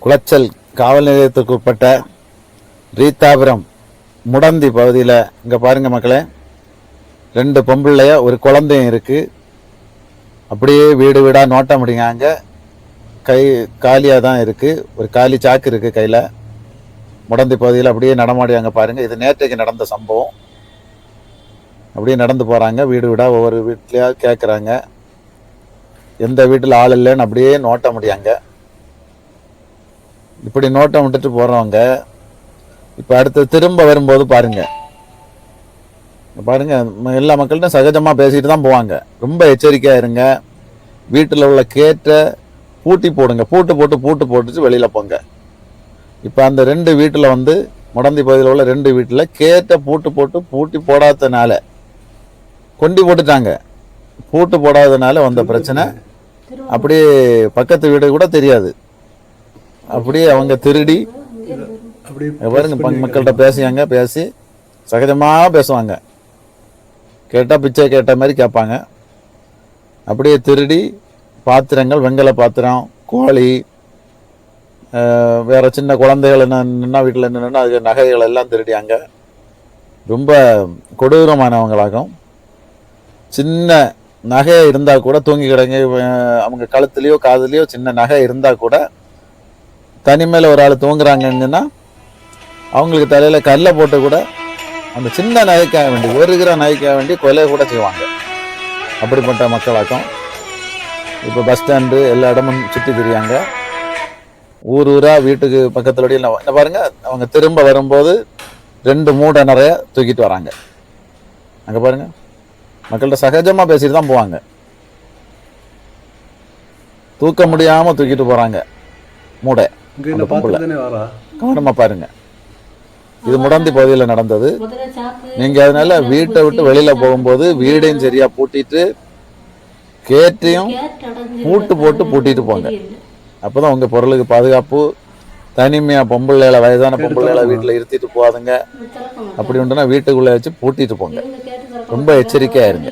குளச்சல் காவல் நிலையத்துக்கு உட்பட்ட ரீத்தாபுரம் முடந்தி பகுதியில் இங்கே பாருங்க மக்களே, 2 பொம்பளைய ஒரு குழந்தையும் இருக்கு. அப்படியே வீடு வீடாக நோட்ட முடியாங்க. கை காலியாக தான் இருக்கு. ஒரு காலி சாக்கு இருக்கு கையில். முடந்தி பகுதியில் அப்படியே நடமாடியாங்க பாருங்க. இது நேற்றைக்கு நடந்த சம்பவம். அப்படியே நடந்து போறாங்க வீடு வீடா, ஒவ்வொரு வீட்லயா கேட்குறாங்க. எந்த வீட்டில் ஆள் இல்லைன்னு அப்படியே நோட்ட முடியாங்க. இப்படி நோட்டம் விட்டுட்டு போறவங்க இப்ப அடுத்து திரும்ப வரும்போது பாருங்க பாருங்க, எல்லா மக்கள்கிட்ட சகஜமா பேசிட்டு தான் போவாங்க. ரொம்ப எச்சரிக்கையா இருங்க. வீட்டில் உள்ள கேட்டை பூட்டி போடுங்க. பூட்டு போட்டுட்டு வெளியில போங்க. இப்ப அந்த 2 வீட்டுல முடந்தி பகுதியில் உள்ள 2 வீட்டுல கேட்டை பூட்டி போடாததுனால கொண்டி போட்டுட்டாங்க. பூட்டு போடாததுனால வந்த பிரச்சனை. அப்படியே பக்கத்து வீடு கூட தெரியாது. அப்படியே அவங்க திருடி பாருங்க, மக்கள்கிட்ட பேசி சகஜமா பேசுவாங்க. கேட்டா பிச்சை கேட்ட மாதிரி கேட்பாங்க. அப்படியே திருடி பாத்திரங்கள், வெங்கல பாத்திரம், கோழி, வேற சின்ன குழந்தைகள் என்ன வீட்டில் என்னன்னா அது நகைகள் எல்லாம் திருடியாங்க. ரொம்ப கொடூரமானவங்களாகும். சின்ன நகை இருந்தா கூட தூங்கி கிடங்க. அவங்க கழுத்துலயோ காதுலயோ சின்ன நகை இருந்தா கூட தனிமையில ஒரு ஆள் தூங்குறாங்கன்னா அவங்களுக்கு தலையில கல்லை போட்டு கூட அந்த சின்ன நகைக்காக வேண்டி, 1 கிராம் நகைக்காக வேண்டி கொலை கூட செய்வாங்க. அப்படிப்பட்ட மக்களாக்கும். இப்போ பஸ் ஸ்டாண்டு எல்லா இடமும் சுற்றி திரியாங்க. ஊரா வீட்டுக்கு பக்கத்துல என்ன பாருங்க, அவங்க திரும்ப வரும்போது 2 மூடை நிறைய தூக்கிட்டு வராங்க. அங்க பாருங்க, மக்கள்கிட்ட சகஜமா பேசிட்டு தான் போவாங்க. தூக்க முடியாம தூக்கிட்டு போறாங்க மூடை. கவனமா பாருங்க. இது முடந்தி பகுதியில் நடந்தது. நீங்க அதனால வீட்டை விட்டு வெளியில போகும்போது வீடையும் சரியா பூட்டிட்டு கேட்டையும் பூட்டிட்டு போங்க. அப்பதான் உங்க பொருளுக்கு பாதுகாப்பு. தனிமையா பொம்பளைல, வயதான பொம்பளைல வீட்டுல இருத்திட்டு போகாதுங்க. அப்படி உண்டுனா வீட்டுக்குள்ள வச்சு பூட்டிட்டு போங்க. ரொம்ப எச்சரிக்கையா இருங்க.